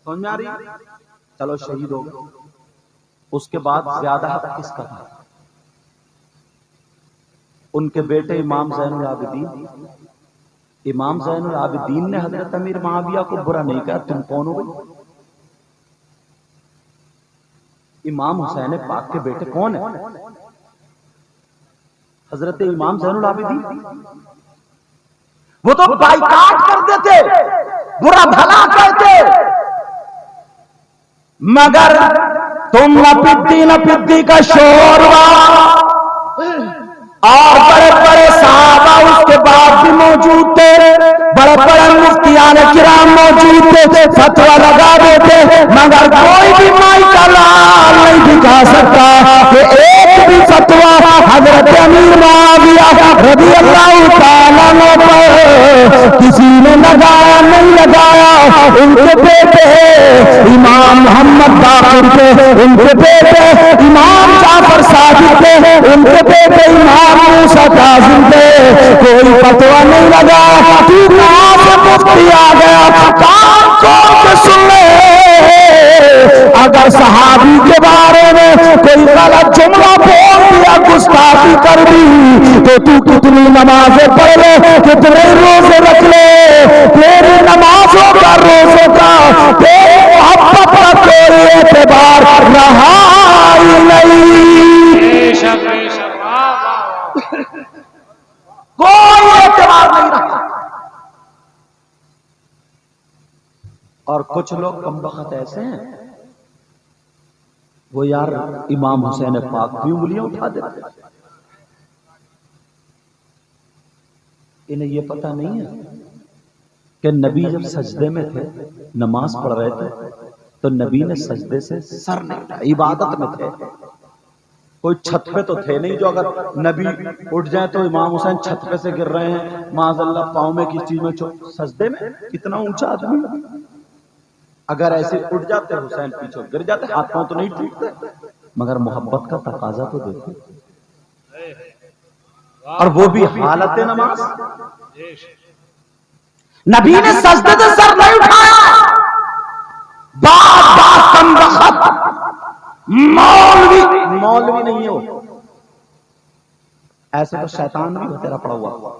سمجھ میں آ رہی؟ چلو شہید ہو گئے، اس کے بعد زیادہ حق کس کا تھا؟ ان کے بیٹے امام زین العابدین. امام زین العابدین نے حضرت امیر معاویہ کو برا نہیں کہا، تم کون ہو گئی؟ امام حسین پاک کے بیٹے کون ہیں؟ حضرت امام زین العابدین. وہ تو بائیکاٹ کرتے تھے، برا بھلا کہتے، مگر تم نہ پدی کا شور اور بڑے بڑے صحابہ اس کے بعد بھی موجود تھے، بڑے بڑے مفتیان کرام موجود تھے، فتویٰ لگا دیتے، مگر کوئی بھی مائی کا لال نہیں دکھا سکتا کہ ایک بھی فتویٰ حضرت امیر معاویہ رضی اللہ تعالیٰ عنہ پر کسی نے لگایا نہیں لگایا. ان کے بیٹے امام محمد باقر تھے، ان کے بیٹے امام جعفر صادق تھے، ان کے بیٹے امام موسیٰ کاظم تھے، کوئی فتویٰ نہیں لگا. تو کہاں سے مفتی آ گیا؟ کان کھول کے سن لے، اگر صحابی کے بارے میں کوئی غلط جملہ بول دیا، گستاخی کر دی، تو کتنی نمازیں پڑھ لے، کتنے روزے رکھ لے، تیری نمازوں کا، روزوں کا، تیری محبت کا کوئی اعتبار رہا ہی نہیں. کوئی اعتبار نہیں رہا. اور کچھ لوگ کمبخت ایسے ہیں، وہ یار امام حسین پاک کی انگلیاں اٹھا دیتے. انہیں یہ پتہ نہیں ہے کہ نبی جب سجدے میں تھے، نماز پڑھ رہے تھے، تو نبی نے سجدے سے سر نہیں اٹھایا، عبادت میں تھے. کوئی چھت پہ تو تھے نہیں جو اگر نبی اٹھ جائے تو امام حسین چھت پہ سے گر رہے ہیں، معاذ اللہ پاؤں میں کس چیز میں سجدے میں. کتنا اونچا آدمی، اگر ایسے اٹھ جاتے حسین پیچھے گر جاتے، ہاتھ پاؤں تو نہیں ٹوٹتے، مگر محبت کا تقاضا تو دیکھو. اور وہ بھی حالت نماز. نبی نے سجدے سے سر نہیں اٹھایا. بات کم بخت مولوی نہیں ہو، ایسے تو شیطان بھی ہو تیرا پڑا ہوا.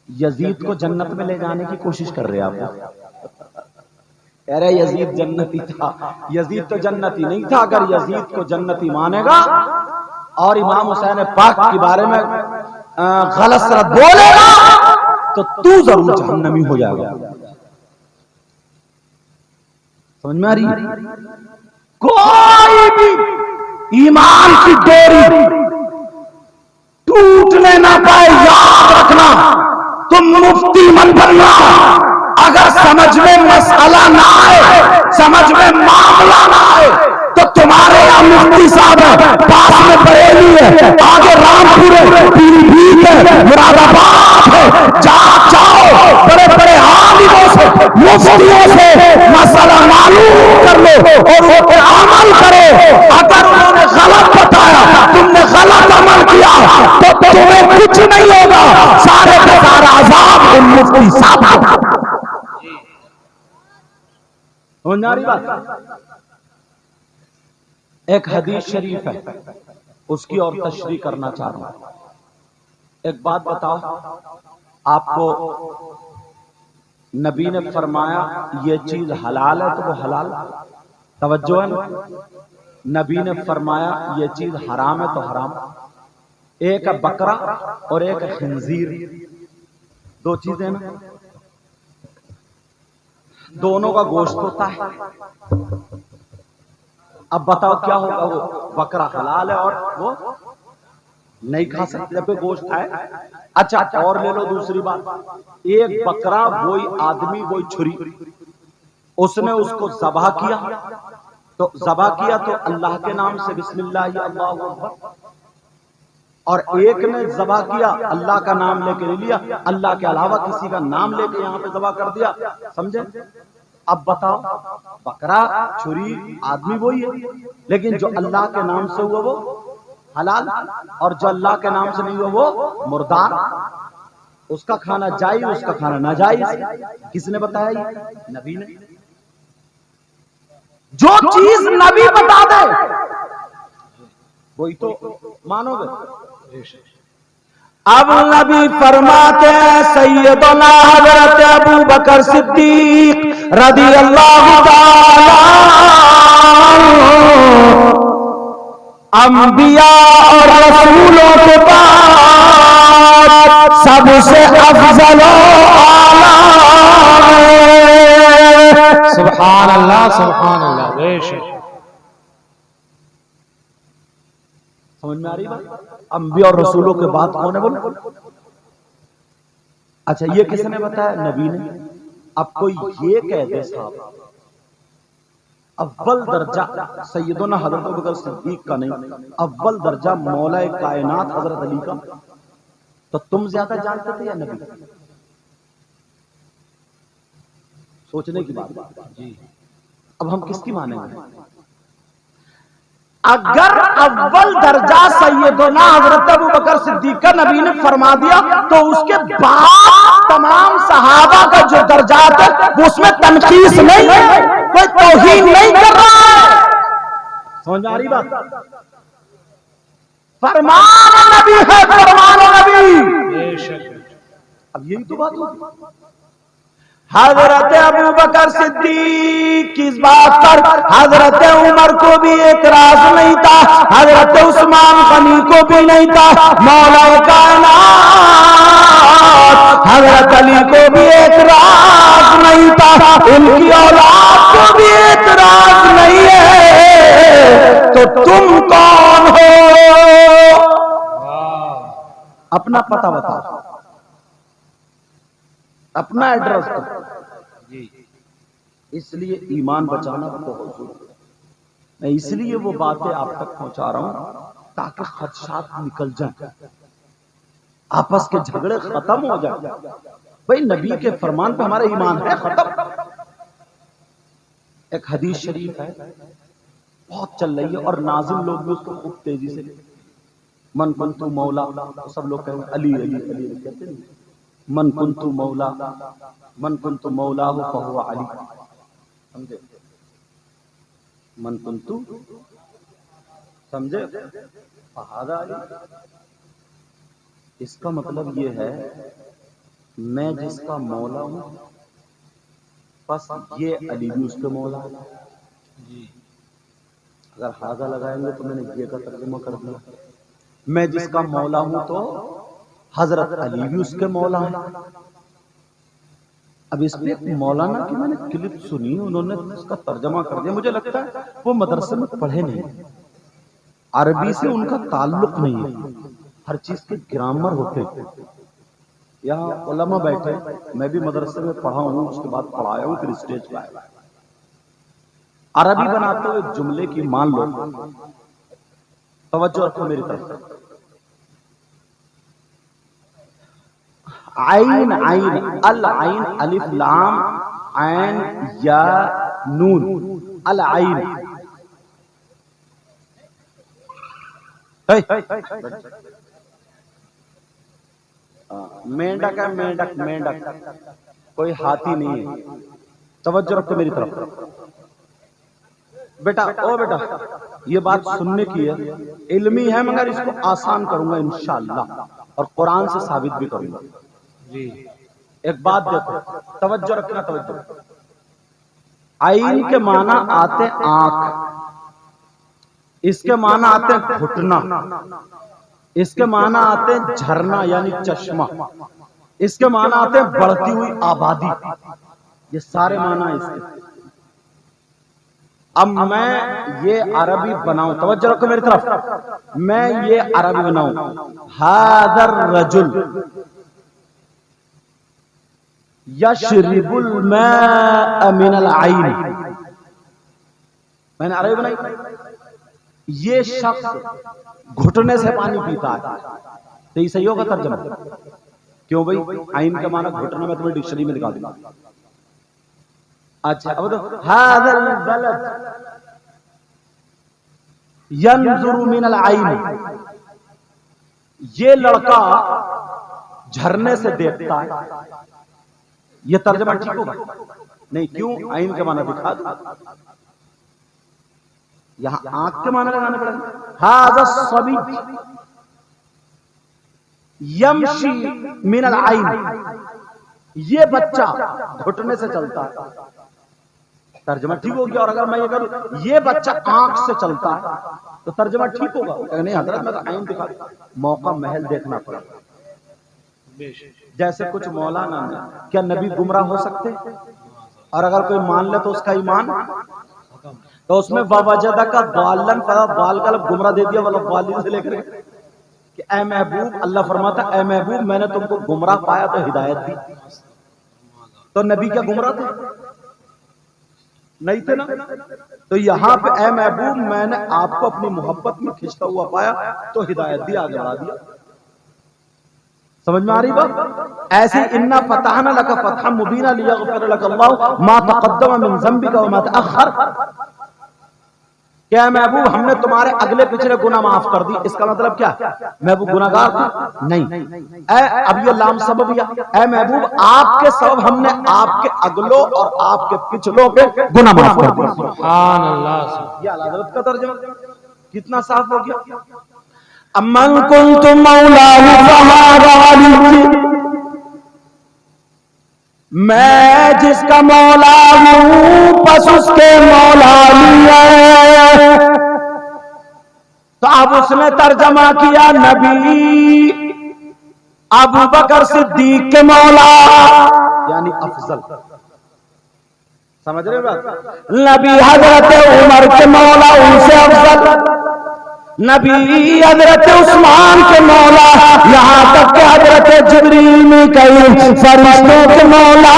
یزید کو جنت میں لے جانے کی کوشش کر رہے آپ. ارے یزید جنتی تھا، یزید تو جنتی نہیں تھا. اگر یزید کو جنتی مانے گا اور امام حسین پاک کے بارے میں غلط سرت بولے گا تو ضرور جہنمی ہو جائے گا. سمجھ میں آ رہی؟ کوئی بھی ایمان کی ڈوری ٹوٹنے نہ پائے. یاد رکھنا، تم مفتی من بننا، اگر سمجھ میں مسئلہ نہ آئے، سمجھ میں معاملہ نہ آئے، تو تمہارے یہاں مفتی صاحب ہے، پاس میں بریلی ہے، آگے رامپور ہے، پیلی بھیت ہے، مراد آباد ہے، جاؤ بڑے بڑے عالموں سے، مفتیوں سے مسئلہ معلوم کر لو اور وہ پہ عمل کرو. اگر انہوں نے غلط بتایا، تم نے غلط عمل کیا، تو تمہیں کچھ نہیں ہوگا، سارے کے سارا عذاب ان مفتی صاحب کو. سمجھ بات؟ ایک حدیث شریف ہے، اس کی اور تشریح کرنا چاہ رہا ہوں. ایک بات بتاؤ، آپ کو نبی نے فرمایا یہ چیز حلال ہے تو وہ حلال، توجہ ہے. نبی نے فرمایا یہ چیز حرام ہے تو حرام. ایک ہے بکرا اور ایک ہے خنزیر، دو چیزیں نا، دونوں کا گوشت ہوتا ہے. اب بتاؤ کیا ہوگا؟ وہ بکرا حلال ہے اور وہ نہیں کھا سکتے جب گوشت ہے. اچھا اور لے لو دوسری بات، ایک بکرا وہی آدمی وہی چھری، اس نے اس کو ذبح کیا تو اللہ کے نام سے بسم اللہ اللہ اکبر، اور ایک نے ذبح کیا اللہ کا نام لے کے نہیں لیا، اللہ کے علاوہ کسی کا نام لے کے یہاں پہ ذبح کر دیا. سمجھے؟ اب بتاؤ، بکرا چھری آدمی وہی ہے، لیکن جو اللہ کے نام سے ہوا وہ حلال، اور جو اللہ کے نام سے نہیں ہوا وہ مردار. اس کا کھانا جائز، اس کا کھانا ناجائز، کس نے بتایا؟ یہ نبی نے۔ جو چیز نبی بتا دے وہی تو مانو گے۔ اب نبی فرماتے ہیں سیدنا حضرت ابو بکر صدیق رضی اللہ تعالی انبیاء اور رسولوں کے بعد سب سے افضل و اعلی۔ سبحان اللہ سبحان اللہ، بے شک۔ سمجھ میں آ رہی بات؟ انبیاء اور رسولوں کے بعد کون ہے بولو؟ اچھا یہ کس نے بتایا؟ نبی نے۔ اب کوئی یہ کہہ دے صاحب اول درجہ سیدنا حضرت ابوبکر صدیق کا نہیں، اول درجہ مولا کائنات حضرت علی کا، تو تم زیادہ جانتے تھے یا نبی؟ سوچنے کی بات جی۔ اب ہم کس کی مانیں گے؟ اگر اول درجہ سیدنا حضرت ابوبکر صدیق کا نبی نے فرما دیا تو اس کے بعد تمام صحابہ کا جو درجات ہے وہ اس میں تنقیص نہیں ہے، کوئی توہین نہیں کر رہا ہے۔ سمجھ آ رہی بات؟ فرمان نبی ہے، فرمان نبی۔ اب یہی تو بات ہوتی۔ حضرت ابوبکر صدیق کی اس بات پر حضرت عمر کو بھی اعتراض نہیں تھا، حضرت عثمان غنی کو بھی نہیں تھا، مولا کائنات حضرت علی کو بھی اعتراض نہیں تھا، ان کی اولاد کو بھی اعتراض نہیں ہے، تو تم کون ہو؟ اپنا پتہ بتاؤ، اپنا ایڈریس جی۔ اس لیے ایمان بچانا بہت ضروری ہے۔ میں اس لیے وہ باتیں آپ تک پہنچا رہا ہوں تاکہ خدشات نکل جائیں، آپس کے جھگڑے ختم ہو جائیں۔ بھئی نبی کے فرمان پہ ہمارا ایمان ہے، ختم۔ ایک حدیث شریف ہے بہت چل رہی ہے اور ناظم لوگ بھی اس کو خوب تیزی سے، من کنتو مولا، سب لوگ کہیں علی علی علی کہتے ہیں، من کنتو مولا، من کنتو مولا فہو علی، سمجھے؟ من کنتو سمجھے فہذا علی۔ اس کا مطلب یہ ہے میں جس کا مولا ہوں بس یہ علی بھی اس کے مولا ہے۔ اگر ہاضا لگائیں گے تو میں نے یہ کا ترجمہ کر دیا، میں جس کا مولا ہوں تو حضرت علی بھی اس کے مولا ہیں۔ اب اس پہ مولانا کی میں نے کلپ سنی، انہوں نے اس کا ترجمہ کر دیا، مجھے لگتا ہے وہ مدرسے میں پڑھے نہیں، عربی سے ان کا تعلق نہیں ہے، ہر چیز کے گرامر ہوتے ہیں۔ یہاں علماء بیٹھے، میں بھی مدرسے میں پڑھا ہوں، اس کے بعد پڑھایا ہوں، پھر اسٹیج پہ آیا۔ عربی بناتے ہوئے جملے کی مان لو، توجہ رکھو میری طرف، عین عین العین الف لام عین یا نون العین، مینڈک ہے، مینڈک مینڈک، کوئی ہاتھی نہیں ہے۔ توجہ رکھو میری طرف بیٹا، او بیٹا یہ بات سننے کی ہے، علمی ہے مگر اس کو آسان کروں گا انشاءاللہ، اور قرآن سے ثابت بھی کروں گا جی۔ ایک بات دیکھو، توجہ رکھنا، توجہ۔ عین کے معنی آتے آنکھ، اس کے معنی آتے گھٹنا، اس کے معنی آتے جھرنا یعنی چشمہ، اس کے معنی آتے بڑھتی ہوئی آبادی، یہ سارے معنی اس کے۔ اب میں یہ عربی بناؤں، توجہ رکھو میری طرف، میں یہ عربی بناؤں، ھذا الرجل یشرب الماء من العین، میں نے عربی بنائی، یہ شخص گھٹنے سے پانی پیتا ہے، تو یہ صحیح ہوگا ترجمہ؟ کیوں بھائی؟ عین کا معنی گھٹنا، میں تمہیں ڈکشنری میں دکھا دوں گا۔ اچھا اب ھذا البلد ينظر من العین، یہ لڑکا جھرنے سے دیکھتا ہے. یہ ترجمہ ٹھیک ہوگا؟ نہیں. کیوں؟ عین کے معنی دکھا دو. یہاں آنکھ کے معنی لگانے پڑیں گے. ھذا الصبی یمشی من العین، یہ بچہ گھٹنے سے چلتا ہے. ترجمہ ٹھیک ہو گیا. اور اگر میں یہ کروں یہ بچہ آنکھ سے چلتا ہے تو ترجمہ ٹھیک ہوگا؟ نہیں حضرت میں تو عین دکھا دوں. موقع محل دیکھنا پڑا. جیسے کچھ مولانا نے کیا نبی گمراہ ہو سکتے؟ اور اگر کوئی مان لے تو اس کا ایمان، تو اس میں وَوَجَدَكَ ضَالًّا ضال کا لفظ گمراہ دے دیا، والا ضالین سے لے کر کہ اے محبوب، اللہ فرماتا اے محبوب میں نے تم کو گمراہ پایا تو ہدایت دی. تو نبی کیا گمراہ تھے؟ نہیں تھے نا. تو یہاں پہ اے محبوب میں نے آپ کو اپنی محبت میں کھنچتا ہوا پایا تو ہدایت دی، آگے بڑھا دیا. سمجھ میں آ رہی بات؟ ایسی انا فتحنا لک فتحا مبینا لیغفر لک اللہ ما تقدم من ذنبک وما تأخر. کیا محبوب ہم نے تمہارے اگلے پچھلے گناہ معاف کر دی. اس کا مطلب کیا؟ محبوب گناہ گار تھا؟ نہیں. اب یہ لام سببیہ. اے محبوب آپ کے سبب ہم نے آپ کے اگلوں اور آپ کے پچھلوں کے گناہ معاف کر دی. سبحان اللہ. یہ اعلیٰ حضرت کا ترجمہ کتنا صاف ہو گیا. امن کنت مولاہ فہذا علی، میں جس کا مولا ہوں پس اس کے مولا علی ہے. تو اب اس نے ترجمہ کیا نبی ابو بکر صدیق کے مولا یعنی افضل. سمجھ رہے بات؟ نبی حضرت عمر کے مولا ان سے افضل، نبی حضرت عثمان کے مولا، یہاں تک کہ حضرت جبریل میکائیل فرشتوں کے مولا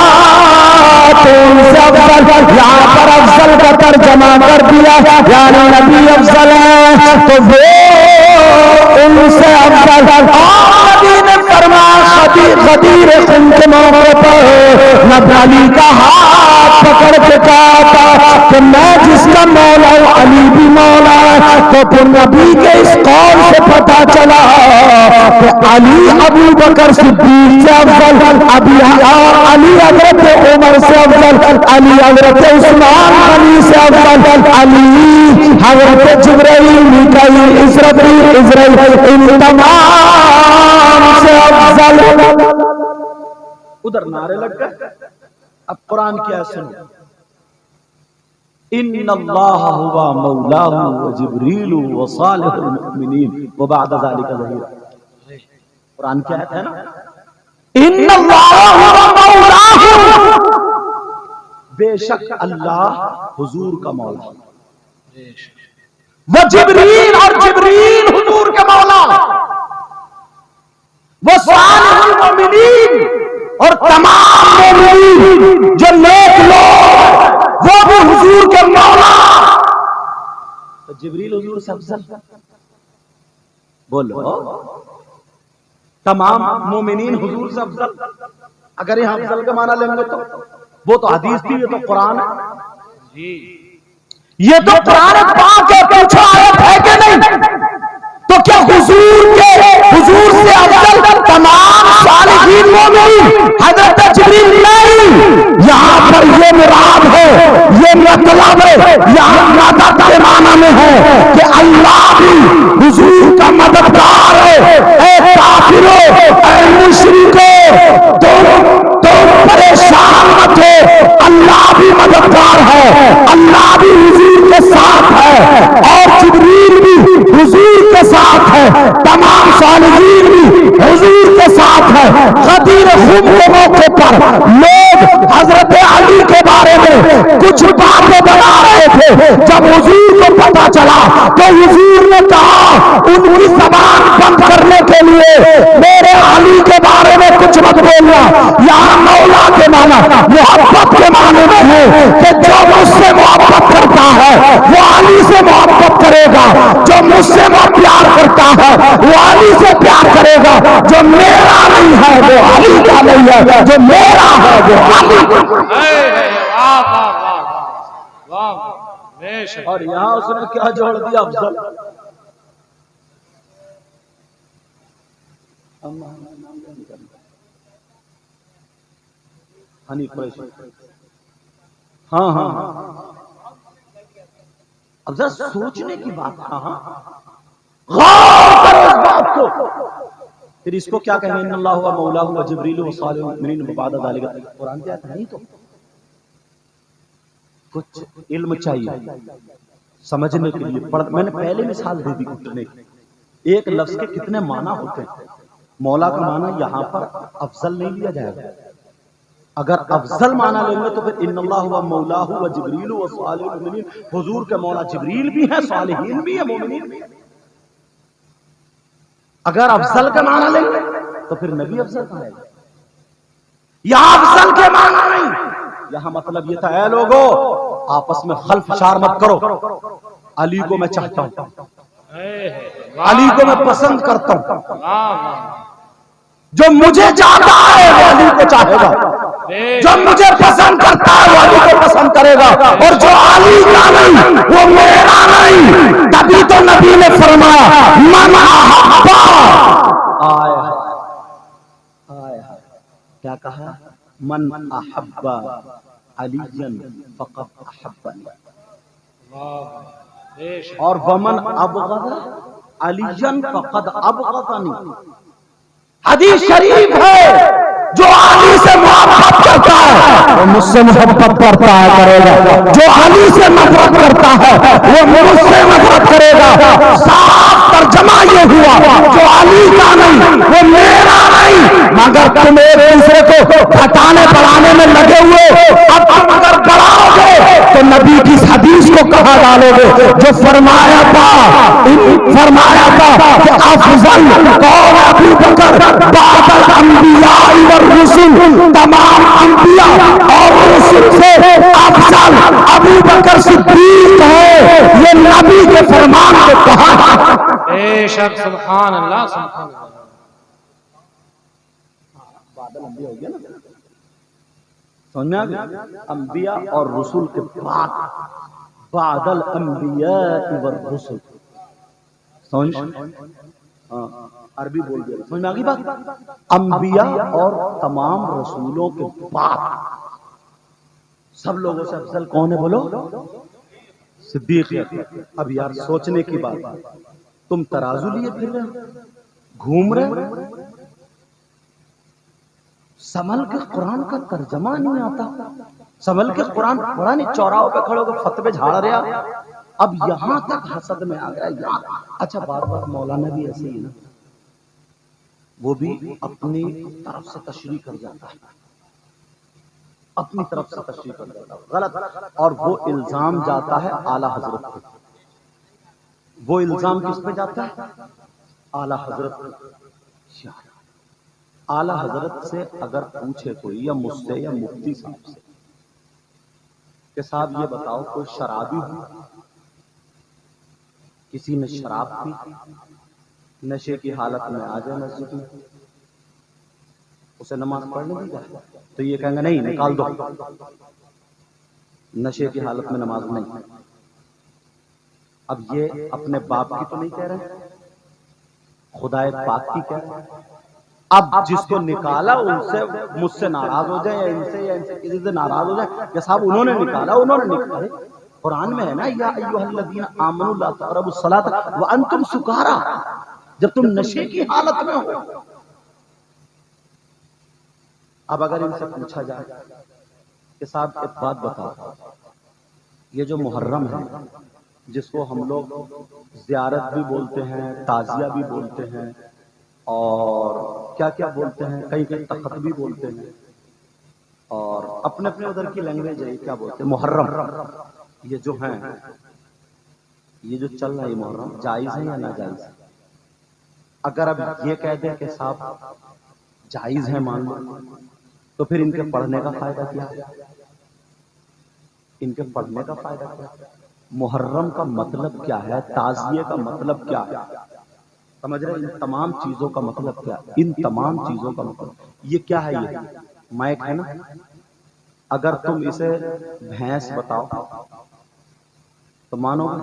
تو ان سے افضل. یہاں پر افضل کا ترجمہ کر دیا یعنی نبی افضل ہے تو وہ ان سے افضل. نبی نے فرمایا غدیر خون کے موقع پر نبی علی کا ہاتھ پکڑ کے کہا تھا کہ میں جس کا مولا ہوں علی بھی مولا ہے. تو پھر نبی کے اس قول سے پتہ چلا کہ علی ابو بکر صدیق سے افضل، علی حضرت عمر سے افضل، علی حضرت عثمان غنی سے افضل، علی حضرت جبرائیل میکائیل اسرافیل ان تمام سے افضل. ادھر نعرے لگ گئے. اب قرآن کیا سنو. ان اللہ ہوا مولاہ وجبریل وصالح المؤمنین وبعد ذلك ظہیر. قرآن کیا ہے نا؟ ان اللہ ہوا مولاہ، بے شک اللہ حضور کا مولا، وہ جبریل اور جبریل حضور کے مولا، وہ صالح المؤمنین اور تمام مومنین جو نیک لوگ وہ بھی حضور کے مولا. تو جبریل حضور سے افضل؟ بولو. تمام مومنین حضور سے افضل؟ اگر یہاں افضل کا معنی لیں گے تو وہ تو حدیث تھی، یہ تو قرآن ہے. یہ تو قرآن پاک کے پوچھا آیت ہے کہ نہیں؟ تو کیا حضور سے افضل تمام صالحین مومنین حضرت جبریل نہیں؟ یہاں پر یہ مراد ہے، یہ مطلب ہے، یہاں مدد کے معنی میں ہے کہ اللہ بھی حضور کا مددگار ہے. اے کافروں، اے مشرکوں، تم پریشان مت ہو، اللہ بھی مددگار ہے، اللہ بھی حضور کے ساتھ ہے اور جبریل بھی حضور کے ساتھ ہے، تمام صالحین بھی حضور کے ساتھ ہے. غدیر خون کے موقع پر لوگ حضرت علی کے بارے میں کچھ باتیں بنا رہے تھے. جب حضور کو پتا چلا تو حضور نے کہا ان کی زبان بند کرنے کے لیے میرے علی کے بارے میں کچھ مت بولنا. یہاں مولا کے معنی محبت کے معنی میں ہے کہ جو مجھ سے محبت کرتا ہے وہ علی سے محبت کرے گا، جو مجھ سے پیار کرتا ہے وہ علی سے پیار کرے گا. جو میرا نہیں ہے وہ علی کا نہیں ہے، جو میرا ہے وہ علی کا. اور یہاں اس نے کیا جوڑ دیا؟ افضل. ہنی قریشی. ہاں ہاں اب ذرا سوچنے کی بات. ہاں ہاں غور کرو اس بات کو. پھر اس کو کیا کہیں ان اللہ ہوا مولا ہوا جبریل و صالح المؤمنین بعد ذلک. قرآن کی آیت نہیں تو کچھ علم چاہیے سمجھنے کے لیے. میں نے پہلے مثال دے دی گھٹنے کی. ایک لفظ کے کتنے معنی ہوتے ہیں. مولا کا معنی یہاں پر افضل نہیں لیا جائے گا. اگر افضل معنی لیں گے تو پھر ان اللہ ہوا مولا ہوا جبریل و صالح المؤمنین. حضور کے مولا جبریل بھی ہیں, صالحین بھی ہیں, مومنین بھی ہیں. اگر افضل کا معنی لیں گے تو پھر نبی افضل کا ہے. یہاں افضل کے معنی نہیں. یہاں مطلب یہ تھا اے لوگو آپس میں خلف شار مت کرو. علی کو میں چاہتا ہوں, علی کو میں پسند کرتا ہوں. جو مجھے چاہتا ہے وہ علی کو چاہے گا, جو مجھے پسند کرتا ہے وہ علی کو پسند کرے گا, اور جو علی کا نہیں وہ میرا نہیں. تبھی تو نبی نے فرمایا من احبا. آیا کیا کہا؟ من احب علی فقد احبنی. اور ومن ابغض علی فقد ابغضنی. حدیث شریف ہے جو علی سے محبت کرتا ہے وہ مجھ سے محبت کرتا ہے کرے گا. جو علی سے نفرت کرتا ہے وہ مجھ سے نفرت کرے گا. صاف ترجمہ یہ ہوا جو علی کا نہیں وہ میرا نہیں. مگر تم ایک دوسرے کو ہٹانے بڑھانے میں لگے ہوئے. اب تم اگر بڑھاؤ گے تو نبی کی حدیث کو کہاں ڈالو گے جو فرمایا تھا کہ افضل قول ابو بکر بعد الانبیاء والرسل. تمام انبیاء اور رسل سے افضل ابو بکر صدیق ہے. یہ نبی کے فرمان کو کہا. بے شک سبحان اللہ سبحان اللہ. بادل انبیاء ہو گیا نا, سمجھا گیا. انبیاء اور رسول کے بعد بعد الانبیاء والرسل. سمجھ ہاں عربی بول دیا, سمجھ میں آگئی بات. انبیاء اور تمام رسولوں کے بعد سب لوگوں سے افضل کون ہے بولو؟ صدیق. اب یار سوچنے کی بات, تم ترازو لیے پھر رہے گھوم رہے, سنبھل کے قرآن کا ترجمہ نہیں آتا. سنبھل کے قرآن چوراہوں پہ کھڑے ہو کے فتوے جھاڑ رہا. اب یہاں تک حسد میں آ گیا یار. اچھا بات مولانا بھی ایسے ہی نا, وہ بھی اپنی طرف سے تشریح کر جاتا ہے, اپنی طرف سے تشریح کر جاتا ہے غلط. اور وہ الزام جاتا ہے اعلی حضرت پہ. وہ الزام کس پہ جاتا ہے؟ اعلی حضرت پہ. اعلی حضرت سے اگر پوچھے کوئی یا مجھ سے یا مفتی صاحب سے کہ صاحب یہ بتاؤ کوئی شرابی ہو, کسی نے شراب پی, نشے کی حالت میں آ جائے مسجد میں, اسے نماز پڑھنے دی جائے تو یہ کہیں گے نہیں نکال دو, نشے کی حالت میں نماز نہیں. اب یہ اپنے باپ کی تو نہیں کہہ رہے, خدا پاک کی کہہ رہے. اب جس کو نکالا ان سے مجھ سے ناراض ہو جائے یا ان سے کسی سے ناراض ہو جائے کہ صاحب انہوں نے نکالا, انہوں نے نکالے. قرآن میں ہے نا یا ایھا الذین آمنوا لا تقربوا الصلاۃ وانتم سکارا, جب تم نشے کی حالت میں ہو. اب اگر ان سے پوچھا جائے کہ صاحب ایک بات بتاؤ, یہ جو محرم ہے جس کو ہم لوگ زیارت بھی بولتے ہیں, تعزیہ بھی بولتے ہیں, اور کیا کیا بولتے ہیں, کئی کئی تخت بھی بولتے ہیں, اور اپنے اپنے ادھر کی لینگویج ہے کیا بولتے ہیں محرم. یہ جو ہیں یہ جو چل رہا ہے محرم جائز ہے یا ناجائز ہے؟ اگر اب یہ کہہ دیں کہ صاحب جائز ہے مان لو, تو پھر ان کے پڑھنے کا فائدہ کیا ہے؟ ان کے پڑھنے کا فائدہ کیا ہے؟ محرم کا مطلب کیا ہے, تعزیے کا مطلب کیا ہے, سمجھ رہے؟ ان تمام چیزوں کا مطلب کیا ہے, ان تمام چیزوں کا مطلب یہ کیا ہے. یہ مائک ہے نا, اگر تم اسے بھینس بتاؤ تو مانو گے؟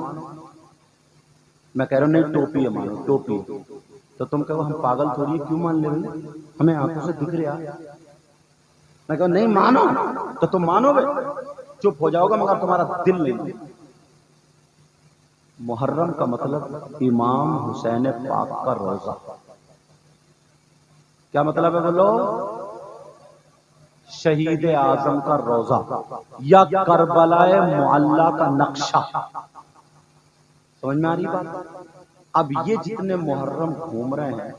میں کہہ رہا ہوں نہیں ٹوپی ہے, مانو ٹوپی, تو تم کہو ہم پاگل تھوڑی ہے کیوں مان لیں گے, ہمیں آنکھوں سے دکھ رہا. میں کہا نہیں مانو تو تم مانو گے، چپ ہو جاؤ گے مگر تمہارا دل نہیں۔ محرم کا مطلب امام حسین پاک کا روزہ۔ کیا مطلب ہے بولو؟ شہید اعظم کا روزہ یا کربلا معلی کا نقشہ۔ سمجھ میں آ رہی بات؟ اب یہ جتنے محرم گھوم رہے ہیں،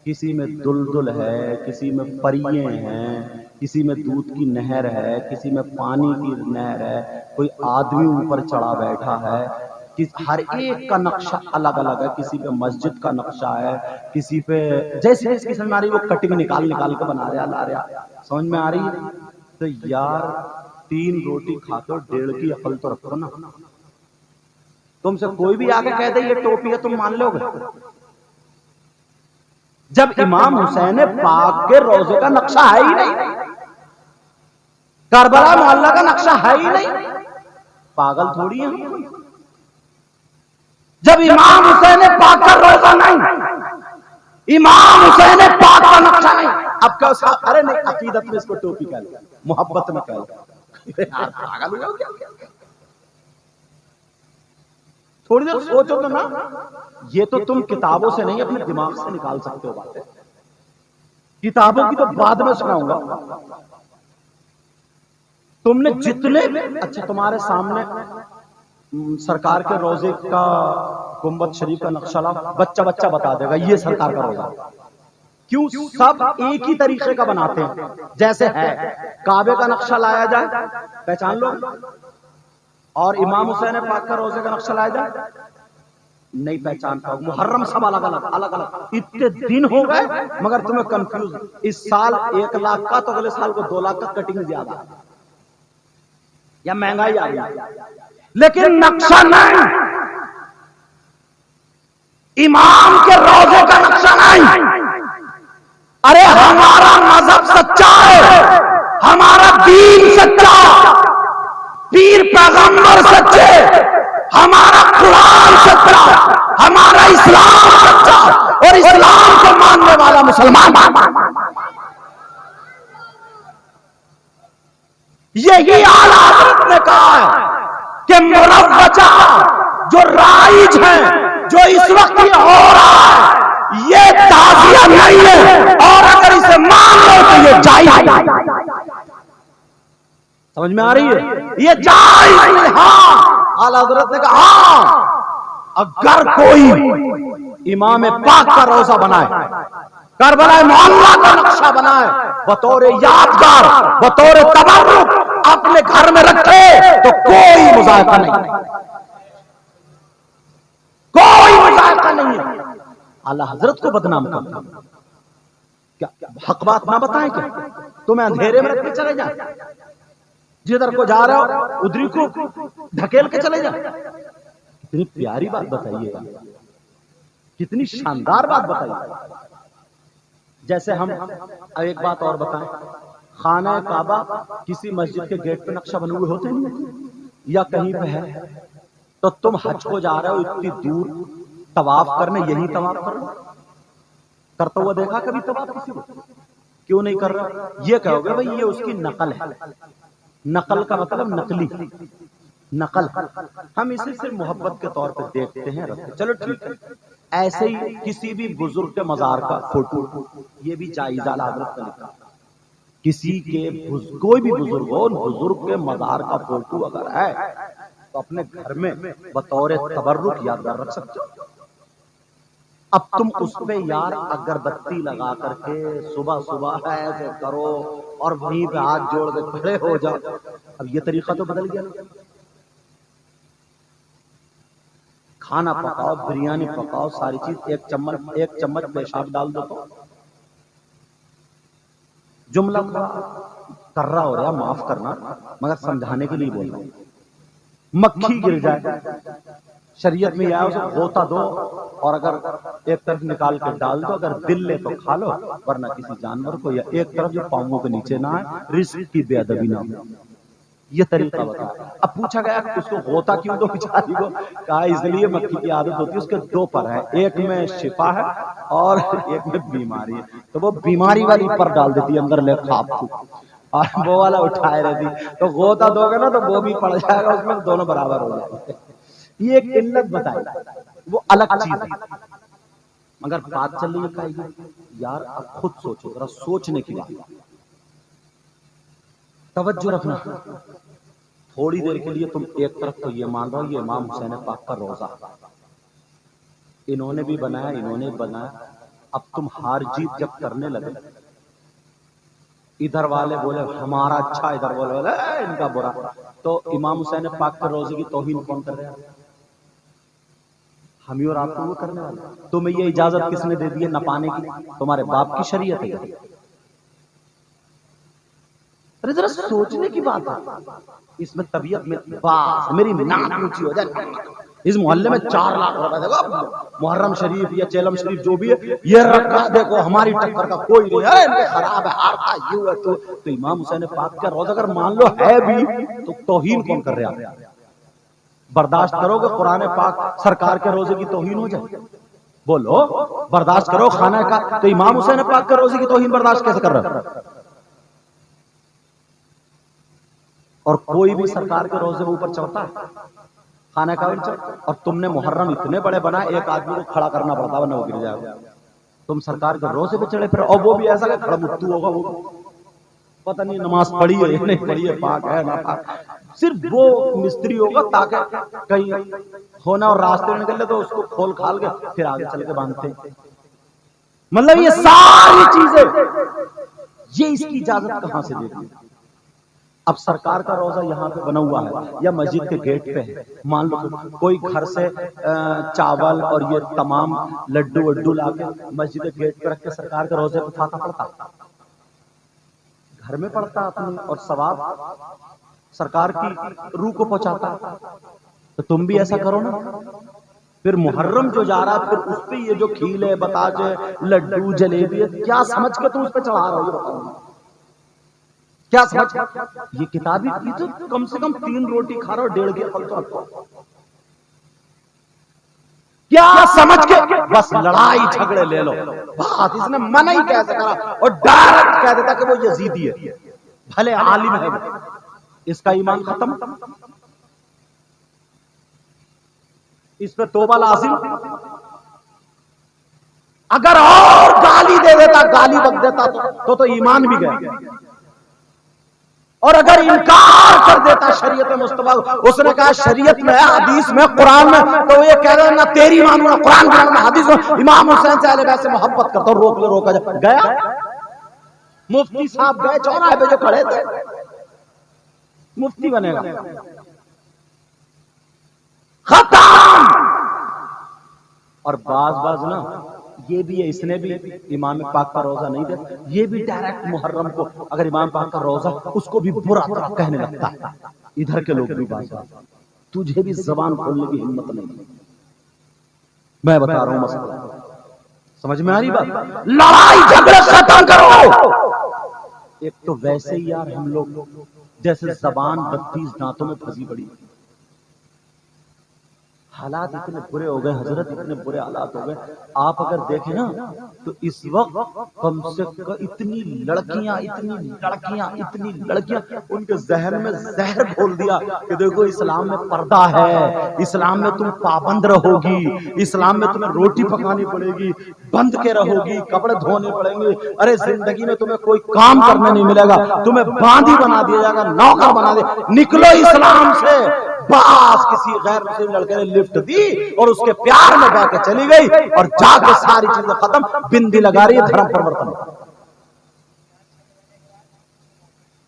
کسی میں دلدل ہے، کسی میں پریے ہیں، کسی میں دودھ کی نہر ہے، کسی میں پانی کی نہر ہے، کوئی آدمی اوپر چڑھا بیٹھا ہے، ہر ایک کا نقشہ الگ الگ ہے۔ کسی پہ مسجد کا نقشہ ہے، کسی پہ جیسے اس کی سمجھ میں آ رہی وہ کٹنگ نکال کے بنا رہا لا رہا، سمجھ میں آ رہی ہے؟ تو یار 3 روٹی کھاتے ہو، 1.5 کی عقل تو رکھو نا۔ تم سے کوئی بھی آ کے کہہ دے یہ ٹوپی ہے، تم مان لو گے؟ جب امام حسین پاک کے روزے کا نقشہ ہے ہی نہیں، کربلا معلی کا نقشہ ہے ہی نہیں، پاگل تھوڑی ہے۔ جب امام حسین پاک کا روزہ نہیں، امام حسین پاک کا نقشہ نہیں، اب کیا اس کا ارے نہیں عقیدت میں اس کو ٹوپی کہہ لو، محبت میں کہہ لو، پاگل ہو گیا کیا؟ تھوڑی دیر سوچو تو نا، یہ تو تم کتابوں سے نہیں اپنے دماغ سے نکال سکتے ہو باتیں، کتابوں کی تو بعد میں سناؤں گا۔ تم نے جتنے اچھا تمہارے سامنے سرکار کے روزے کا گنبد شریف کا نقشہ لا، بچہ بتا دے گا یہ سرکار کا روزہ۔ کیوں؟ سب ایک ہی طریقے کا بناتے ہیں جیسے ہے، کعبے کا نقشہ لایا جائے پہچان لو، اور امام حسین پاک کا روزے کا نقشہ لایا جائے نہیں پہچان پاؤ۔ محرم سب الگ الگ اتنے دن ہو گئے مگر تمہیں کنفیوز، اس سال 1 لاکھ کا تو اگلے سال کو 2 لاکھ کا کٹنگ زیادہ یا مہنگائی آ گئی، لیکن نقشہ نہیں، امام کے روزے کا نقشہ نہیں۔ ارے ہمارا مذہب سچا ہے، ہمارا دین سچا، پیر پیغمبر سچے، ہمارا قرآن سچا، ہمارا اسلام سچا، اور اسلام کو ماننے والا مسلمان۔ یہی اعلیٰ حضرت نے کہا ہے کہ مروجہ جو رائج ہیں، جو اس وقت یہ ہو رہا ہے، یہ تعزیہ نہیں ہے، اور اگر اسے مان لو تو یہ جائز ہے۔ سمجھ میں آ رہی ہے؟ یہ جائز ہے۔ ہاں اعلیٰ حضرت نے کہا ہاں اگر کوئی امام پاک کا روزہ بنائے، کربلا معلی کا نقشہ بنائے، بطور یادگار، بطور تبرک اپنے گھر میں رکھے تو کوئی مذائقہ نہیں، کوئی مذائقہ نہیں ہے۔ اعلیٰ حضرت کو بدنام کرنا کیا حق بات نہ بتائیں؟ کیا تمہیں اندھیرے میں رکھ کے چلے جائیں؟ جدھر کو جا رہا ہو ادھری کو ڈھکیل کے چلے جائیں؟ کتنی پیاری بات بتائیے گا، کتنی شاندار بات بتائیے۔ جیسے ہم ایک بات اور بتائیں، خانہ کعبہ کسی مسجد کے گیٹ پہ نقشہ بنے ہوئے ہوتے ہیں یا کہیں پہ ہے، تو تم حج کو جا رہے ہو اتنی دور طواف کرنے، یہی طواف کرو، کرتا ہوا دیکھا کبھی طواف کسی کو؟ کیوں نہیں کر رہا؟ یہ کہو گے بھئی یہ اس کی نقل ہے۔ نقل کا مطلب نقلی نقل، ہم اسے صرف محبت کے طور پہ دیکھتے ہیں رکھتے، چلو ٹھیک ہے۔ ایسے ہی کسی بھی بزرگ کے مزار کا فوٹو، یہ بھی جائز اعلیٰ حضرت کا لکھا، کسی کے کوئی بھی بزرگ ہو، بزرگ کے مزار کا فوٹو اگر ہے تو اپنے گھر میں بطور تبرک یادگار رکھ سکتے ہو۔ اب تم اس پہ یار اگربتی لگا کر کے صبح صبح ایسے کرو اور وہیں پہ ہاتھ جوڑ کے کھڑے ہو جاؤ، اب یہ طریقہ تو بدل گیا نا۔ کھانا پکاؤ، بریانی پکاؤ، ساری چیز ایک چمچ پیشاب ڈال دو تو جملہ کر رہا ہو رہا، معاف کرنا مگر سمجھانے کے لیے بول رہا ہوں۔ مکھی گر جائے، شریعت میں آیا اسے غوطہ دو اور اگر ایک طرف نکال کے ڈال دو، اگر دل لے تو کھا لو، ورنہ کسی جانور کو، یا ایک طرف جو پاؤں کے نیچے نہ آئے، رزق کی بے ادبی نہ ہو۔ یہ طریقہ بتا۔ اب پوچھا گیا کہ اس کو غوطہ کیوں دو بیچاری کو؟ کہا اس لیے مکھی کی عادت ہوتی ہے، اس کے 2 پر ہے، ایک میں شفا ہے اور ایک میں بیماری ہے، تو وہ بیماری والی پر ڈال دیتی ہے، اندر لے کھاپ کو۔ اور وہ والا اٹھائے رہتی تو غوطہ دو گے نا تو وہ بھی پڑ جائے گا اس میں، دونوں برابر ہو جائیں گے. یہ ایک علت بتائی، وہ الگ چیز ہے. مگر بات چل رہی ہے کہے یار اب خود سوچو، ذرا سوچنے کی بات، توجہ رکھنا. تھوڑی دیر کے لیے تم ایک طرف تو یہ مان رہا ہو یہ امام حسین پاک کا روزہ انہوں نے بھی بنایا، انہوں نے بنایا. اب تم ہار جیت جب کرنے لگے، ادھر والے بولے ہمارا اچھا، ادھر والے بولے ان کا برا، تو امام حسین پاک کے روزے کی توہین کون کر رہا ہے؟ ہم ہی اور آپ کو وہ کرنے والے. تمہیں یہ اجازت کس نے دے دی ہے نپانے کی؟ تمہارے باپ کی شریعت ہے. ارے ذرا سوچنے کی بات ہے. اس میں طبیعت میں باس میری ناک اونچی ہو جائے. اس محلے میں 4 لاکھ روپے دیکھو محرم شریف یا چیلم شریف جو بھی ہے یہ رکھا، دیکھو ہماری ٹکر کا کوئی نہیں ہے، ان کے خراب ہے، ہارتا یوں ہے. تو امام حسین پاک کا روزہ اگر مان لو ہے بھی تو توہین کون کر رہا ہے؟ برداشت کرو گے قرآن پاک سرکار کے روزے کی توہین ہو جائے؟ بولو برداشت کرو خانہ کا، تو امام حسین پاک کے روزے کی توہین برداشت کیسے کر رہے ہو؟ اور کوئی بھی سرکار کے روزے کے اوپر چڑھتا ہے خانہ کا، اور تم نے محرم اتنے بڑے بنا ایک آدمی کو کھڑا کرنا پڑتا ورنہ وہ گر جائے گا. تم سرکار کے روزے پہ چڑھے پھر، اور وہ بھی ایسا کہ کھڑا متو ہوگا، وہ پتہ نہیں نماز پڑھی ہے یا نہیں پڑھی ہے، پاک ہے نہ پاک، صرف وہ مستری ہوگا تاکہ کہیں ہونا اور راستے میں نکل لے تو اس کو کھول کھال کے پھر آگے چل کے باندھتے. مطلب یہ ساری چیزیں یہ اس کی اجازت کہاں سے دے دی؟ اب سرکار کا روزہ یہاں پہ بنا ہوا ہے یا مسجد کے گیٹ پہ ہے، مان لو کوئی گھر سے چاول اور یہ تمام لڈو وڈو لا کے مسجد کے گیٹ پہ رکھ کے سرکار کے روزے پہ فاتحہ پڑھتا، گھر میں پڑھتا اپنی، اور ثواب سرکار کی روح کو پہنچاتا. تو تم بھی ایسا کرو نا. پھر محرم جو جا رہا پھر اس پہ یہ جو کھیلے بتاجے لڈو جلیبی کیا سمجھ کے تم اس پہ چڑھا رہا ہو؟ کیا سمجھ؟ یہ کتابی تھی تو کم سے کم 3 روٹی کھا رہا ہو، 1.5 کے پھل تو رکھو. کیا سمجھ کے بس لڑائی جھگڑے لے لو بات. اس نے منع ہی کیسے کرا اور ڈائریکٹ کہہ دیتا کہ وہ یزیدی ہے، بھلے عالم ہے وہ، اس کا ایمان ختم. اس پہ توبہ لازم. اگر اور گالی دے دیتا، گالی بک دیتا تو ایمان بھی گیا. اور اگر انکار کر دیتا شریعت مصطفیٰ، اس نے کہا شریعت میں حدیث میں قرآن میں، تو یہ کہہ رہا نہ تیری مانوں نہ قرآن میں حدیث میں امام حسین سے اہل بیت سے محبت کرتا ہوں. روک لے، روکا جا گیا. مفتی صاحب گئے چوراہے پہ جو کھڑے تھے، مفتی بنے گا ختم. اور بعض نا یہ بھی ہے، اس نے بھی امام پاک کا روزہ نہیں دے، یہ بھی ڈائریکٹ محرم کو اگر امام پاک کا روزہ اس کو بھی برا طرح کہنے لگتا ہے. ادھر کے لوگ بھی بات، تجھے بھی زبان کھولنے کی ہمت نہیں. میں بتا رہا ہوں مسئلہ، سمجھ میں آ رہی بات؟ لڑائی جھگڑے ختم کرو. ایک تو ویسے ہی یار ہم لوگ جیسے زبان 32 دانتوں میں پھنسی پڑی. حالات اتنے برے ہو گئے حضرت، اتنے برے حالات ہو گئے. آپ اگر دیکھیں نا تو اس وقت کم سے کم اتنی لڑکیاں ان کے ذہن میں زہر گھول دیا کہ دیکھو اسلام میں پردہ ہے، اسلام میں تم پابند رہو گی، اسلام میں تمہیں روٹی پکانی پڑے گی، بند کے رہو گی، کپڑے دھونے پڑیں گے، ارے زندگی میں تمہیں کوئی کام کرنے نہیں ملے گا، تمہیں باندھی بنا دیا جائے گا، نوکر بنا دیا. نکلو اسلام سے. باس کسی غیر مسلم لڑکے نے لفٹ دی اور اس کے پیار میں بہ کے چلی گئی اور جا کے ساری چیزیں ختم. بندی لگا رہی ہے دھرم پرورتن،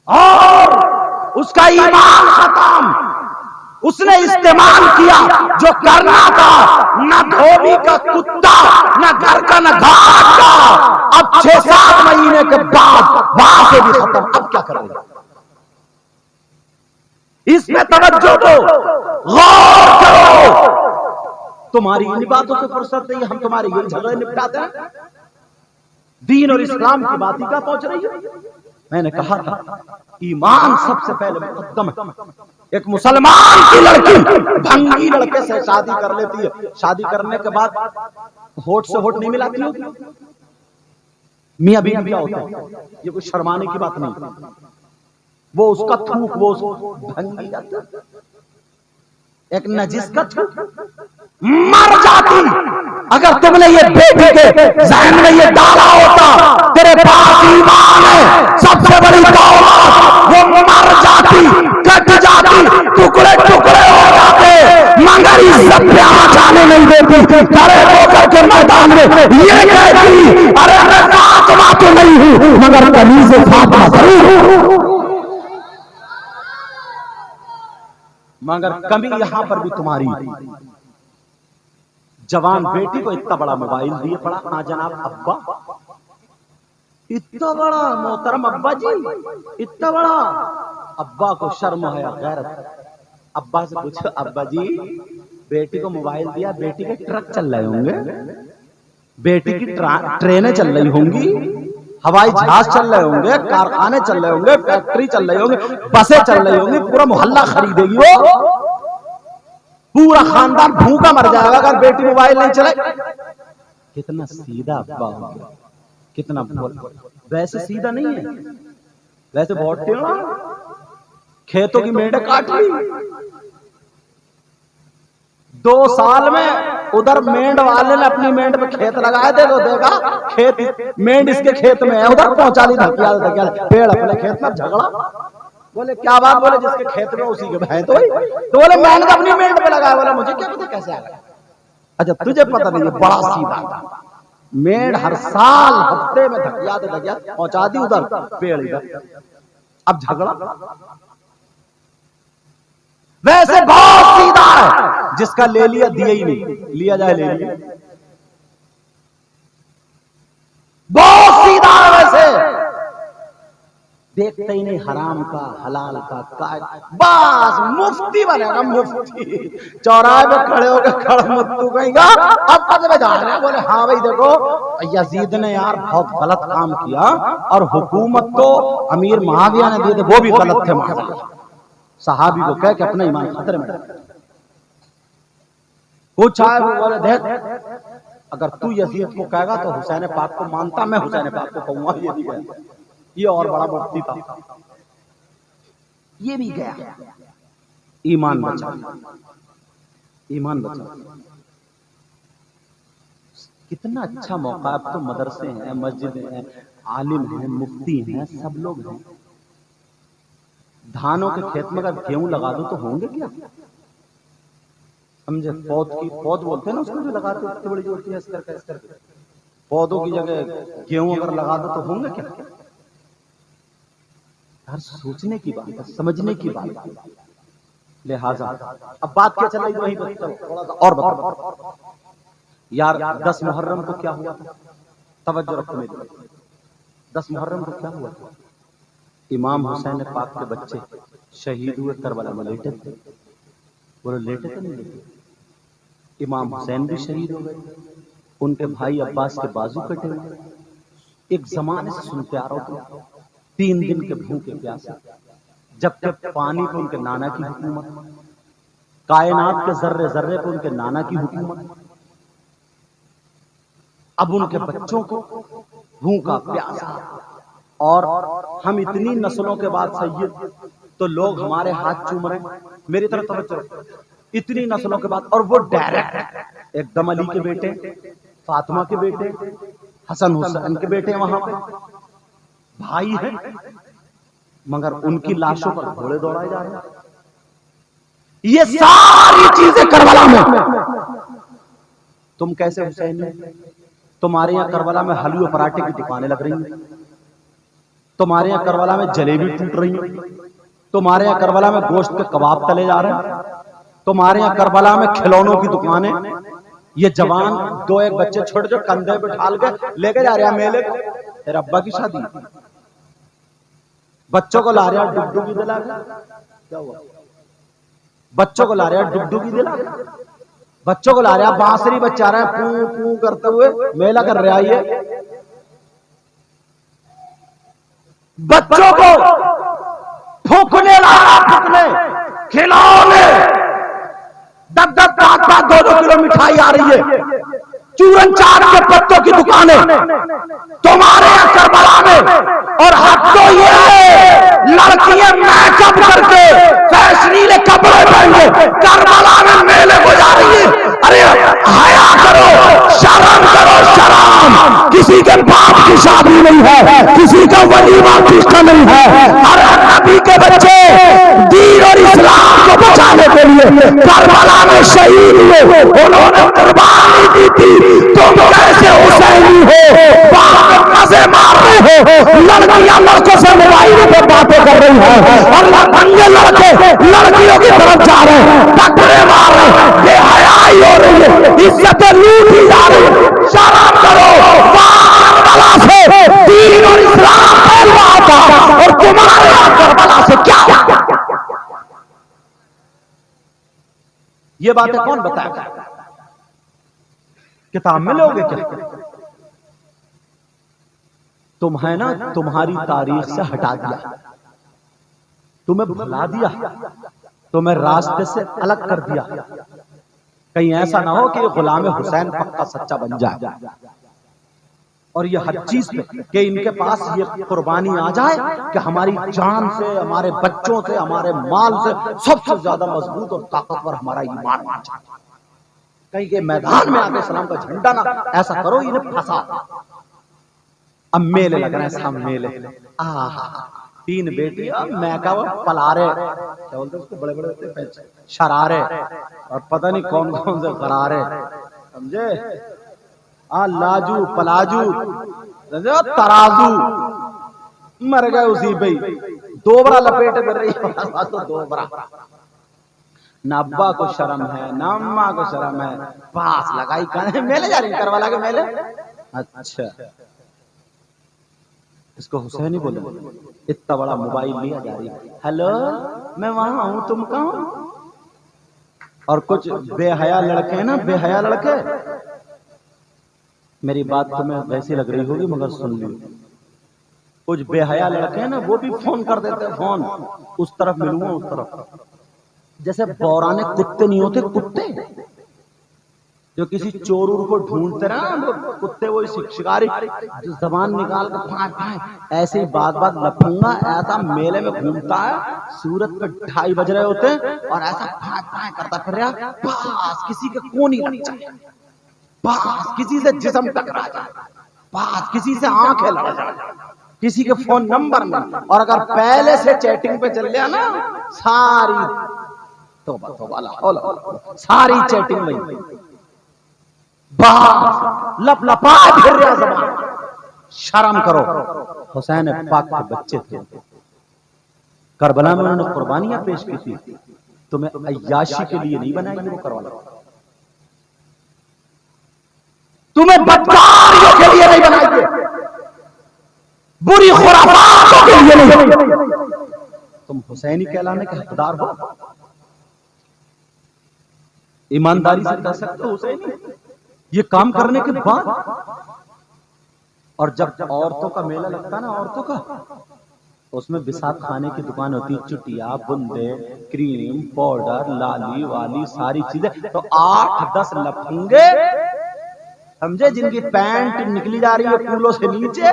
اور اس کا ایمان ختم. اس نے استعمال کیا جو کرنا تھا، نہ دھوبی کا کتا، نہ گھر کا، نہ گھاٹ کا. اب 6-7 مہینے کے بعد وہاں سے بھی ختم. اب کیا کریں گے؟ اس میں توجہ دو، غور کرو. تمہاری ان باتوں سے فرصت نہیں، ہم تمہارے یہ جھگڑے نپٹاتے ہیں. دین اور اسلام کی بات ہی کہاں پہنچ رہی ہے؟ میں نے کہا تھا ایمان سب سے پہلے مقدم ہے. ایک مسلمان کی لڑکی بھنگی لڑکے سے شادی کر لیتی ہے، شادی کرنے کے بعد ہوٹ سے ہوٹ نہیں ملاتی ہوتی، میاں بیوی کیا ہوتا ہے. یہ کوئی شرمانے کی بات نہیں. وہ اس کا تھوک، وہ بھنگی جاتا، ایک نجس کا تھوک مر جاتی۔ اگر تم نے یہ بیٹی کے ذہن میں یہ ڈالا ہوتا تیرے پاس ایمان ہے سب سے بڑی دولت، وہ مر جاتی، کٹ جاتی، ٹکڑے ٹکڑے ہو جاتے، مگر عزت پہ آنچ آنے نہیں دیتی، کھڑے ہو کر کے میدان میں یہ کہتی ارے میں فاطمہ تو نہیں ہوں مگر کنیز فاطمہ ضرور ہوں۔ مگر کمی یہاں پر بھی تمہاری، جوان بیٹی کو اتنا بڑا موبائل دیے پڑا، ہاں جناب ابا، اتنا بڑا محترم ابا جی، اتنا بڑا۔ ابا کو شرم ہے، غیرت، ابا سے پوچھو ابا جی بیٹی کو موبائل دیا، بیٹی کے ٹرک چل رہے ہوں گے، بیٹی کی ٹرینیں چل رہی ہوں گی، ہوائی جہاز چل رہے ہوں گے، کارخانے چل رہے ہوں گے، فیکٹری چل رہی ہوں گی، بسیں چل رہی ہوں گی، پورا محلہ خریدے گی، وہ پورا خاندان بھوکا مر جائے گا اگر بیٹی موبائل نہیں چلے۔ کتنا سیدھا ابا ہو گیا، کتنا بول، ویسے سیدھا نہیں ہے، ویسے بہت ٹیڑھا، کھیتوں کی میڑیں کاٹ لی۔ 2 سال میں ادھر مینڈ والے نے اپنی مینڈ پہ کھیت لگائے، دے گا کھیت، مینڈ اس کے کھیت میں ہے، ادھر پہنچا دی دھکیا پیڑ اپنے کھیت میں، جھگڑا۔ بولے کیا بات؟ بولے جس کے کھیت میں اسی کے بھائیں تو بولے میں نے اپنی مینڈ پہ لگایا۔ بولا مجھے کیا پتا کیسے آ گیا؟ اچھا تجھے پتہ نہیں، ہے بڑا سیدھا تھا، مینڈ ہر سال ہفتے میں دھکیا پہنچا دی ادھر پیڑ ادھر، اب جھگڑا۔ ویسے بہت سیدھا ہے، جس کا لے لیا دیا ہی نہیں، لیا جائے لے لیا، بہت سیدھا ہے ویسے، دیکھتے ہی نہیں حرام کا حلال کا، بس مفتی بنے گا، مفتی چوراہے پہ کھڑے ہو کے کھڑ متو کہیں گا اب پتہ میں جا رہے ہیں۔ بولے ہاں بھائی دیکھو یزید نے یار بہت غلط کام کیا، اور حکومت تو امیر معاویہ نے دیے تھے، وہ بھی غلط تھے، صحابی کو کہہ کے اپنا ایمان خطرے میں ڈال۔ کچھ آئے وہ بولے دیکھ اگر تو یزید کو کہے گا تو حسین پاک کو مانتا، میں حسین پاک کو کہوں گا، یہ بھی گیا، یہ اور بڑا مفتی تھا، یہ بھی گیا، ایمان بچا، ایمان بچا۔ کتنا اچھا موقع، اب تو مدرسے ہیں، مسجدیں ہیں، عالم ہیں، مفتی ہیں، سب لوگ ہیں۔ دھانوں کے کھیت میں اگر گیہوں لگا دو تو ہوں گے کیا؟ سمجھے؟ پود بولتے ہیں نا اس کو جو لگاتے ہیں، اتنی بڑی جو ہوتی ہے اس کر کے، پودوں کی جگہ گیہوں اگر لگا دو تو ہوں گے کیا؟ ہر سوچنے کی بات ہے، سمجھنے کی بات ہے۔ لہٰذا اب بات کیا چل رہی ہے، وہی تھوڑا سا اور بتا یار۔ 10 محرم کو کیا ہوا تھا؟ توجہ رکھو میری، 10 محرم کو کیا ہوا تھا؟ امام حسین پاک کے بچے شہید ہوئے، کربلا میں لیٹے تھے، بولے لیٹے تھے نہیں لیٹے، امام حسین بھی شہید ہو گئے، ان کے بھائی عباس کے بازو کٹے ہوئے۔ ایک زمانے سے سنتے آ رہا تھا، 3 دن کے بھوکے پیاسے، جب تک پانی پہ ان کے نانا کی حکومت، کائنات کے ذرے ذرے پہ ان کے نانا کی حکومت، اب ان کے بچوں کو بھوکا پیاسا، اور ہم اتنی نسلوں کے بعد سید تو لوگ ہمارے ہاتھ چوم رہے ہیں، میری طرف توجہ، اتنی نسلوں کے بعد، اور وہ ڈائریکٹ ایک دم علی کے بیٹے، فاطمہ کے بیٹے، حسن حسین کے بیٹے، وہاں پہ بھائی ہیں، مگر ان کی لاشوں پر گھوڑے دوڑائے جا رہے ہیں۔ یہ ساری چیزیں کربلا میں، تم کیسے حسین ہیں؟ تمہارے یہاں کربلا میں حلوے پراٹھے کی دکانیں لگ رہی ہیں، تمہارے یہاں کربلا میں جلیبی ٹوٹ رہی ہیں، تمہارے یہاں کربلا میں گوشت کے کباب تلے جا رہے ہیں، تمہارے یہاں کربلا میں کھلونوں کی دکانیں، یہ جوان 2-1 بچے چھوٹے جو کندھے پہ ڈھال کے لے کے جا رہے ہیں میلے کو، تیرے ابا کی شادی، بچوں کو لا رہے ہیں ڈگڈگی دلا کے، کیا ہوا؟ بچوں کو لا رہے ہیں ڈگڈگی دلا کے، بچوں کو لا رہے ہیں بانسری بچا رہے ہیں پوں پوں کرتے ہوئے، میلہ کر رہے آئیے، بچوں کو پھونکنے لا رہا، پھونکنے کھلونے، 10-10 5-5 2-2 کلو مٹھائی آ رہی ہے، چورن چاٹ کے پتوں کی دکانیں تمہارے یہاں کربلا میں، اور حق تو یہ ہے لڑکیاں میک اپ کر کے فیشنیلے کپڑے پہن کے کربلا میں میلے کو جا رہی ہے. ارے حیا کرو، شرم کرو، شرم. کسی کے باپ کی شادی نہیں ہے، کسی کا ولیمہ پیشہ نہیں ہے. ہر نبی کے بچے دین اور اسلام کو بچانے کے لیے کربلا میں شہید ہوئے، انہوں نے قربانی دی تھی. تم کیسے حسینی ہو، باپ مزے مار رہے ہو، لڑکیاں لڑکوں سے موبائل پہ باتیں کر رہی ہیں، اور ننگے لڑکے لڑکیوں کی طرف جا رہے ہیں، ٹکرے مار رہے ہیں. بے حیائی ہو رہی ہے، عزتیں لوٹی جا رہی ہے. شرم کرو. کربلا سے دین اور اسلام پھیل رہا تھا، اور تمہارے یہاں کربلا سے کیا؟ یہ باتیں کون بتائے گا؟ کتاب میں لوگے کیا؟ تم ہے نا، تمہاری تاریخ سے ہٹا دیا، تمہیں بھلا دیا، تمہیں راستے سے الگ کر دیا. کہیں ایسا نہ ہو کہ غلام حسین پکا سچا بن جائے، اور یہ ہر چیز پہ کہ ان کے پاس یہ قربانی آ جائے کہ ہماری جان سے، ہمارے بچوں سے، ہمارے مال سے سب سے زیادہ مضبوط اور طاقتور ہمارا ایمان آ جائے. کہیں کہ میدان میں آ کے اسلام کا جھنڈا نہ ایسا کرو، انہیں پھنسا. اب میلے لگ رہے ہیں، سب میلے. تین بیٹیاں میکا وہ پلارے، کیا بولتے ہیں اس کو، بڑے بڑے ہوتے ہیں شرارے، اور پتہ نہیں کون کون سے غرارے، سمجھے؟ لاجو پلاجو ترازو، مر گئے اسی پہ. دوبرا لپیٹے کر رہی ہے، دوبرا. نہ ابا کو شرم ہے، نہ اماں کو شرم ہے. پاس لگائی کرنے میلے جا رہی، کروالا کے میلے. اچھا اس کو حسین ہی بولے. اتنا بڑا موبائل لیا جا رہی، ہیلو میں وہاں ہوں، تم کہاں ہو؟ اور کچھ بے حیا لڑکے ہیں نا، بے حیا لڑکے، میری بات تمہیں ویسی لگ رہی ہوگی مگر سن لی. کچھ بے حیا لڑکے ہیں نا، وہ بھی فون کر دیتے ہیں، فون اس طرف ملوں گا، اس طرف. جیسے بورانے کتے نہیں ہوتے، کتے جو کسی چورور کو ڈھونڈتے رہے، کتے وہ شکاری زبان نکال کے پھائیں پھائیں، ایسے ہی بات بات لپھنگا ایسا میلے میں گھومتا ہے. سورت پہ 2:30 بج رہے ہوتے ہیں، اور ایسا پھائیں پھائیں کرتا پھر رہا، بس کسی کے کون ہی لگ جائے، بس کسی سے جسم ٹکرا جائے، بس کسی سے آنکھیں لڑ جائے، کسی کے فون نمبر میں. اور اگر پہلے سے چیٹنگ پہ چل گیا نا، ساری توبہ توبہ لا حول ولا قوت، ساری چیٹنگ میں بس لپ لپا پھر رہا زبان. شرم کرو. حسین پاک کے بچے تھے، کربلا میں انہوں نے قربانیاں پیش کی تھی. تمہیں عیاشی کے لیے نہیں بنائی وہ کربلا، تمہیں بدکاریوں کے لیے نہیں بنائی، بری خرافاتوں کے لیے نہیں. تم حسینی کہلانے کے حقدار ہو. ایمانداری سے کہہ سکتے ہو حسینی یہ کام کرنے کے بعد. اور جب عورتوں کا میلہ لگتا ہے نا، عورتوں کا، اس میں بساط کھانے کی دکان ہوتی، چٹیا، بندے، کریم، پاؤڈر، لالی والی ساری چیزیں. تو 8-10 لفنگے سمجھے، جن کی پینٹ نکلی جا رہی ہے پولوں سے نیچے،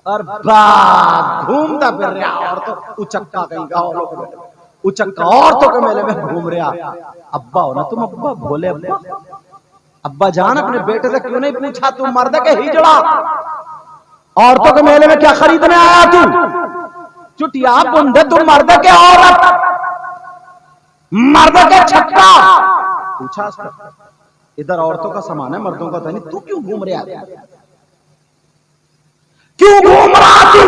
اور بعد گھومتا پھر رہا عورتوں. اچکا کہیں گا اچکا عورتوں کے میلے میں گھوم رہا. ابا ہو نا تم، ابا بھولے ابا. ابا جان اپنے بیٹے سے کیوں نہیں پوچھا تم مرد کے ہجڑا، عورتوں کے میلے میں کیا خریدنے آیا تو؟ چٹیا بندے، تم مرد کے عورت، مرد کے چھکا. پوچھا ادھر عورتوں کا سامان ہے، مردوں کا تو نہیں، تو کیوں گھوم رہا ہے؟ کیوں گھوم رہا تو؟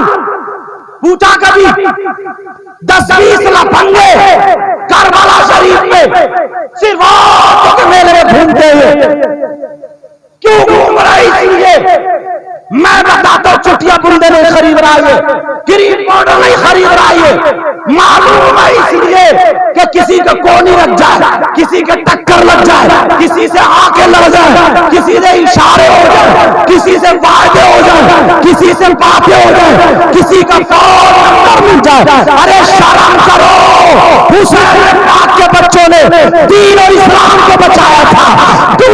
پوچھا کبھی؟ 10-20 لفنگے کربلا شریف میں صرف عورتوں کے میلے میں گھومتے ہیں، کیوں گھوم رہا ہے؟ اس لیے میں بتاتا ہوں، چٹیا بندے نہیں خرید رہا ہے، کریم پاؤڈر نہیں خرید رہا ہے. معلوم ہے اس لیے کہ کسی کا کونی لگ جائے، کسی کے ٹکر لگ جائے، کسی سے آنکھیں لڑ جائے، کسی سے اشارے ہو جائے، کسی سے وعدے ہو جائے، کسی سے باتیں ہو جائے، کسی کا فون نمبر مل جائے. ارے شرم کرو. حسین پاک کے بچوں نے دین اور اسلام کو بچایا تھا. تو